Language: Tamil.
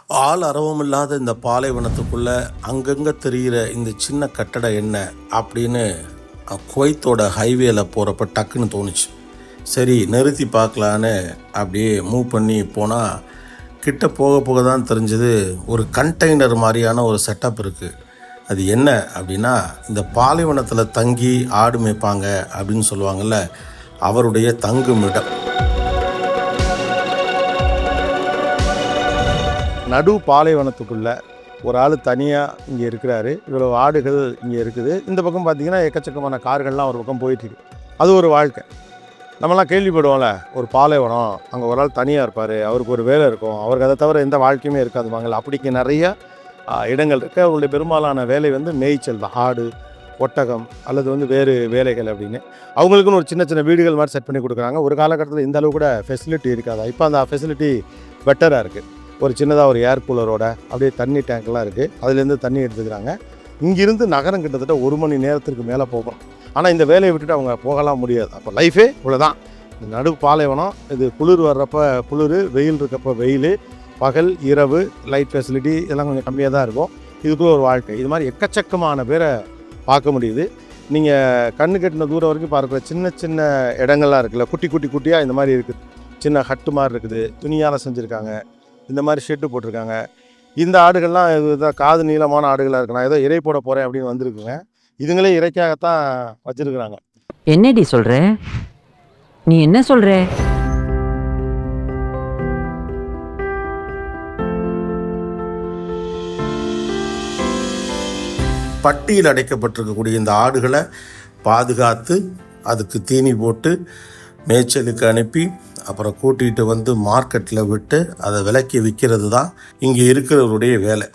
ஆள் அரவம் இல்லாத இந்த பாலைவனத்துக்குள்ள அங்கங்கே தெரிகிற இந்த சின்ன கட்டடம் என்ன அப்படின்னு குவைத்தோட ஹைவேல போகிறப்ப டக்குன்னு தோணுச்சு. சரி நிறுத்தி பார்க்கலான்னு அப்படியே மூவ் பண்ணி போனால் கிட்ட போக போக தான் தெரிஞ்சது ஒரு கண்டெய்னர் மாதிரியான ஒரு செட்டப் இருக்குது. அது என்ன அப்படின்னா, இந்த பாலைவனத்தில் தங்கி ஆடு மேய்ப்பாங்க அப்படின்னு சொல்லுவாங்கள்ல, அவருடைய தங்குமிடம். நடு பாலைவனத்துக்குள்ளே ஒரு ஆள் தனியாக இங்கே இருக்கிறாரு. இவ்வளோ ஆடுகள் இங்கே இருக்குது. இந்த பக்கம் பார்த்திங்கன்னா எக்கச்சக்கமான கார்கள்லாம் ஒரு பக்கம் போயிட்டுருக்கு. அது ஒரு வாழ்க்கை. நம்மலாம் கேள்விப்படுவோம்ல, ஒரு பாலைவனம், அங்கே ஒரு ஆள் தனியாக இருப்பார், அவருக்கு ஒரு வேலை இருக்கும், அவருக்கு அதை தவிர எந்த வாழ்க்கையுமே இருக்காதுவாங்கல்ல. அப்படிங்க நிறைய இடங்கள் இருக்குது. அவங்களுடைய பெரும்பாலான வேலை மேய்ச்சல் தான். ஆடு, ஒட்டகம் அல்லது வேறு வேலைகள் அப்படின்னு அவங்களுக்குன்னு ஒரு சின்ன சின்ன வீடுகள் மாதிரி செட் பண்ணி கொடுக்குறாங்க. ஒரு காலகட்டத்தில் இந்த அளவு கூட ஃபெசிலிட்டி இருக்காதா. இப்போ அந்த ஃபெசிலிட்டி பெட்டராக இருக்குது. ஒரு சின்னதாக ஒரு ஏர் கூலரோட அப்படியே தண்ணி டேங்க்லாம் இருக்குது. அதுலேருந்து தண்ணி எடுத்துக்கிறாங்க. இங்கிருந்து நகரம் கிட்டத்தட்ட 1 மணி நேரத்திற்கு மேலே போகும். ஆனால் இந்த வேலையை விட்டுட்டு அவங்க போகலாம் முடியாது. அப்போ லைஃபே இவ்வளோதான். இந்த நடு பாலைவனம். இது குளிர் வர்றப்போ குளிர், வெயில் இருக்கப்போ வெயில், பகல் இரவு, லைட் ஃபெசிலிட்டி இதெல்லாம் கொஞ்சம் கம்மியாக தான் இருக்கும். இதுக்குள்ள ஒரு வாழ்க்கை. இது மாதிரி எக்கச்சக்கமான பேரை பார்க்க முடியுது. நீங்கள் கண்ணு கட்டின தூரம் வரைக்கும் பார்க்குற சின்ன சின்ன இடங்கள்லாம் இருக்குல்ல, குட்டி குட்டி குட்டியாக இந்த மாதிரி இருக்குது. சின்ன ஹட்டு மாதிரி இருக்குது, துணியால் செஞ்சுருக்காங்க, இந்த மாதிரி ஷெட்டு போட்டிருக்காங்க. இந்த ஆடுகள்லாம் இதுதான் காது நீளமான ஆடுகளாக இருக்கு. நான் ஏதோ இறை போட போகிறேன் அப்படின்னு வந்திருக்குங்க. இதுங்களே இறைக்காகத்தான் வச்சுருக்குறாங்க. என்னடி சொல்கிற? நீ என்ன சொல்கிற? பட்டியில் அடைக்கப்பட்டிருக்கக்கூடிய இந்த ஆடுகளை பாதுகாத்து அதுக்கு தீனி போட்டு மேய்ச்சலுக்கு அனுப்பி அப்புறம் கூட்டிகிட்டு வந்து மார்க்கெட்டில் விட்டு அதை விலைக்கு விற்கிறது தான் இங்கே இருக்கிறவருடைய வேலை.